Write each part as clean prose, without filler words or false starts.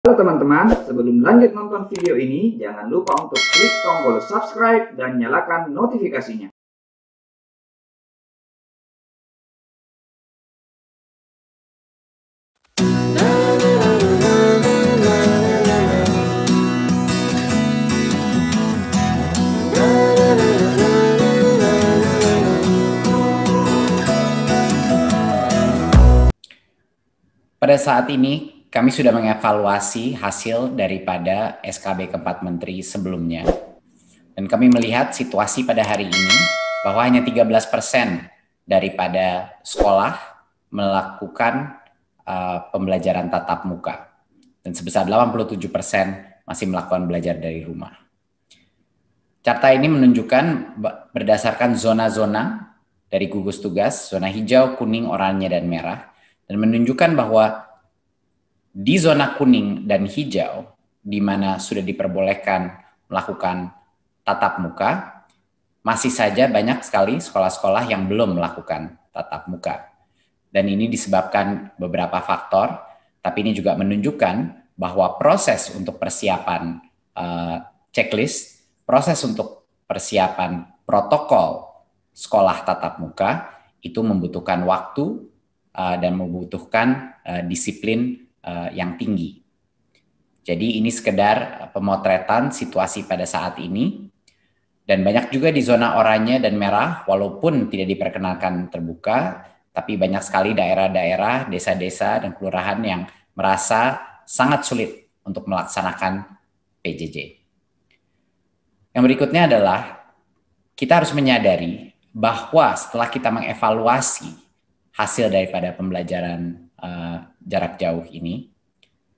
Halo teman-teman, sebelum lanjut nonton video ini, jangan lupa untuk klik tombol subscribe dan nyalakan notifikasinya. Pada saat ini, kami sudah mengevaluasi hasil daripada SKB keempat menteri sebelumnya. Dan kami melihat situasi pada hari ini bahwa hanya 13% daripada sekolah melakukan pembelajaran tatap muka. Dan sebesar 87% masih melakukan belajar dari rumah. Carta ini menunjukkan berdasarkan zona-zona dari gugus tugas, zona hijau, kuning, oranye, dan merah. Dan menunjukkan bahwa di zona kuning dan hijau, di mana sudah diperbolehkan melakukan tatap muka, masih saja banyak sekali sekolah-sekolah yang belum melakukan tatap muka. Dan ini disebabkan beberapa faktor, tapi ini juga menunjukkan bahwa proses untuk persiapan checklist, proses untuk persiapan protokol sekolah tatap muka, itu membutuhkan waktu dan membutuhkan disiplin yang tinggi. Jadi ini sekedar pemotretan situasi pada saat ini, dan banyak juga di zona oranye dan merah, walaupun tidak diperkenalkan terbuka, tapi banyak sekali daerah-daerah, desa-desa, dan kelurahan yang merasa sangat sulit untuk melaksanakan PJJ. Yang berikutnya adalah kita harus menyadari bahwa setelah kita mengevaluasi hasil daripada pembelajaran jarak jauh ini,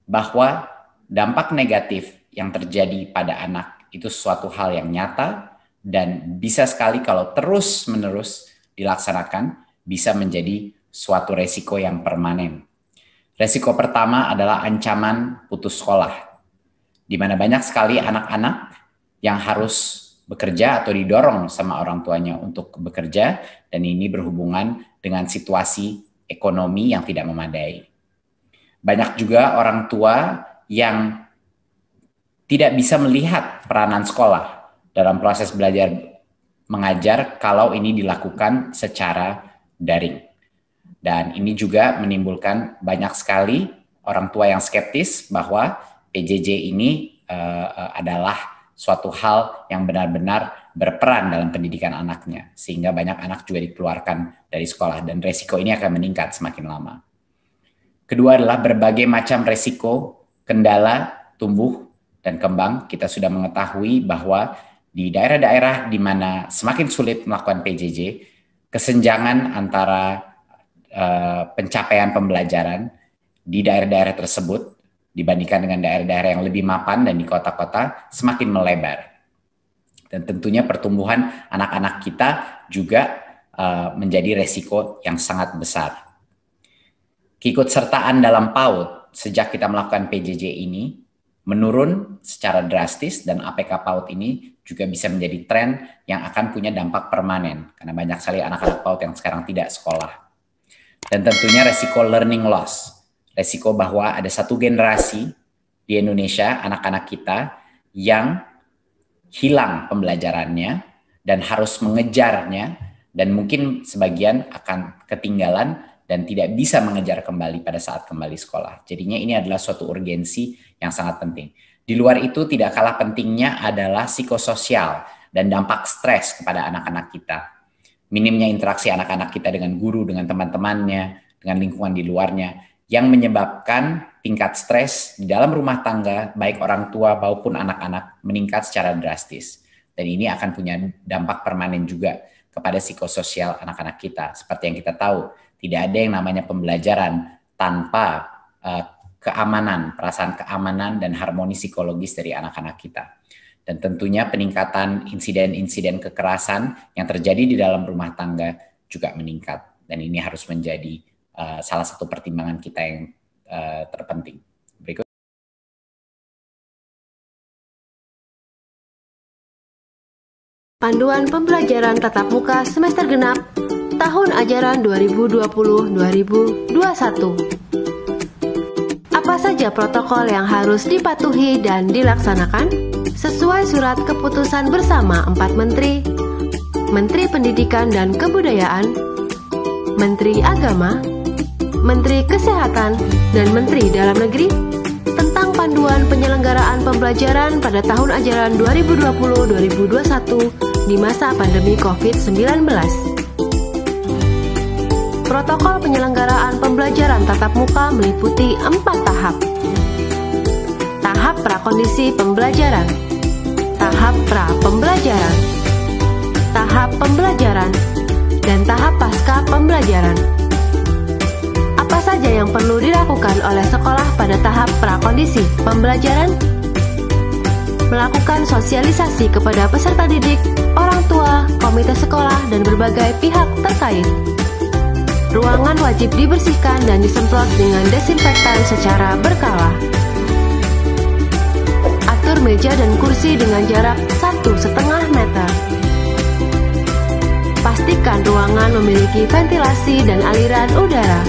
bahwa dampak negatif yang terjadi pada anak itu suatu hal yang nyata dan bisa sekali kalau terus-menerus dilaksanakan bisa menjadi suatu resiko yang permanen. Resiko pertama adalah ancaman putus sekolah, di mana banyak sekali anak-anak yang harus bekerja atau didorong sama orang tuanya untuk bekerja, dan ini berhubungan dengan situasi ekonomi yang tidak memadai. Banyak juga orang tua yang tidak bisa melihat peranan sekolah dalam proses belajar mengajar kalau ini dilakukan secara daring. Dan ini juga menimbulkan banyak sekali orang tua yang skeptis bahwa PJJ ini adalah suatu hal yang benar-benar berperan dalam pendidikan anaknya, sehingga banyak anak juga dikeluarkan dari sekolah, dan resiko ini akan meningkat semakin lama. Kedua adalah berbagai macam resiko, kendala, tumbuh, dan kembang. Kita sudah mengetahui bahwa di daerah-daerah di mana semakin sulit melakukan PJJ, kesenjangan antara pencapaian pembelajaran di daerah-daerah tersebut dibandingkan dengan daerah-daerah yang lebih mapan dan di kota-kota semakin melebar. Dan tentunya pertumbuhan anak-anak kita juga menjadi resiko yang sangat besar. Keikutsertaan dalam PAUD sejak kita melakukan PJJ ini menurun secara drastis, dan APK PAUD ini juga bisa menjadi tren yang akan punya dampak permanen karena banyak sekali anak-anak PAUD yang sekarang tidak sekolah. Dan tentunya resiko learning loss. Resiko bahwa ada satu generasi di Indonesia, anak-anak kita, yang hilang pembelajarannya dan harus mengejarnya, dan mungkin sebagian akan ketinggalan dan tidak bisa mengejar kembali pada saat kembali sekolah. Jadinya ini adalah suatu urgensi yang sangat penting. Di luar itu tidak kalah pentingnya adalah psikososial dan dampak stres kepada anak-anak kita. Minimnya interaksi anak-anak kita dengan guru, dengan teman-temannya, dengan lingkungan di luarnya, yang menyebabkan tingkat stres di dalam rumah tangga, baik orang tua maupun anak-anak, meningkat secara drastis. Dan ini akan punya dampak permanen juga kepada psikososial anak-anak kita. Seperti yang kita tahu, tidak ada yang namanya pembelajaran tanpa keamanan, perasaan keamanan dan harmoni psikologis dari anak-anak kita. Dan tentunya peningkatan insiden-insiden kekerasan yang terjadi di dalam rumah tangga juga meningkat. Dan ini harus menjadi salah satu pertimbangan kita yang terpenting. Berikut. Panduan pembelajaran tatap muka semester genap tahun ajaran 2020-2021. Apa saja protokol yang harus dipatuhi dan dilaksanakan? Sesuai surat keputusan bersama 4 menteri, Menteri Pendidikan dan Kebudayaan, Menteri Agama, Menteri Kesehatan, dan Menteri Dalam Negeri tentang panduan penyelenggaraan pembelajaran pada tahun ajaran 2020-2021 di masa pandemi COVID-19. Protokol penyelenggaraan pembelajaran tatap muka meliputi 4 tahap. Tahap prakondisi pembelajaran, tahap pra-pembelajaran, tahap pembelajaran, dan tahap pasca pembelajaran. Apa saja yang perlu dilakukan oleh sekolah pada tahap prakondisi pembelajaran? Melakukan sosialisasi kepada peserta didik, orang tua, komite sekolah, dan berbagai pihak terkait. Ruangan wajib dibersihkan dan disemprot dengan desinfektan secara berkala. Atur meja dan kursi dengan jarak 1,5 meter. Pastikan ruangan memiliki ventilasi dan aliran udara.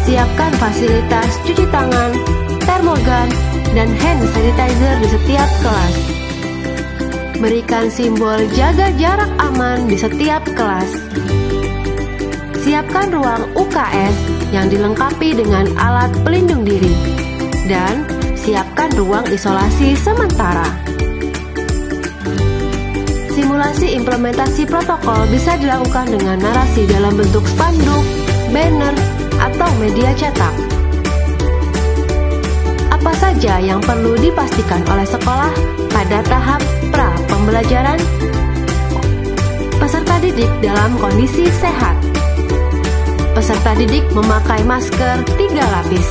Siapkan fasilitas cuci tangan, termogan, dan hand sanitizer di setiap kelas. Berikan simbol jaga jarak aman di setiap kelas. Siapkan ruang UKS yang dilengkapi dengan alat pelindung diri. Dan siapkan ruang isolasi sementara. Simulasi implementasi protokol bisa dilakukan dengan narasi dalam bentuk spanduk, banner, atau media cetak. Apa saja yang perlu dipastikan oleh sekolah pada tahap pra-pembelajaran? Peserta didik dalam kondisi sehat. Peserta didik memakai masker 3 lapis.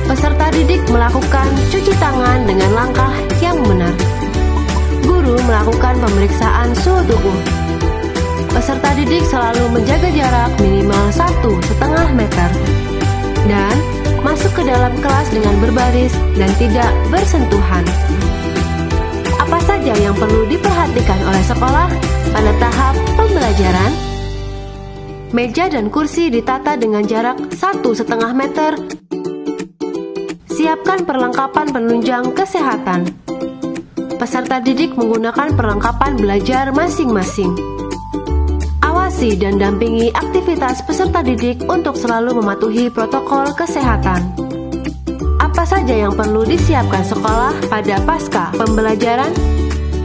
Peserta didik melakukan cuci tangan dengan langkah yang benar. Guru melakukan pemeriksaan suhu tubuh. Peserta didik selalu menjaga jarak minimal 1,5 meter. Dan masuk ke dalam kelas dengan berbaris dan tidak bersentuhan. Apa saja yang perlu diperhatikan oleh sekolah pada tahap pembelajaran? Meja dan kursi ditata dengan jarak 1,5 meter. Siapkan perlengkapan penunjang kesehatan. Peserta didik menggunakan perlengkapan belajar masing-masing. Awasi dan dampingi aktivitas peserta didik untuk selalu mematuhi protokol kesehatan. Apa saja yang perlu disiapkan sekolah pada pasca pembelajaran?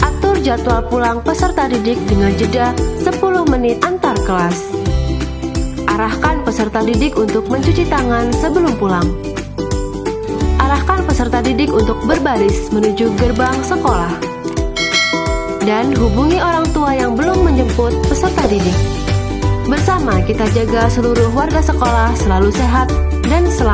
Atur jadwal pulang peserta didik dengan jeda 10 menit antar kelas. Arahkan peserta didik untuk mencuci tangan sebelum pulang. Arahkan peserta didik untuk berbaris menuju gerbang sekolah. Dan hubungi orang tua yang belum menjemput peserta didik. Bersama kita jaga seluruh warga sekolah selalu sehat dan selamat.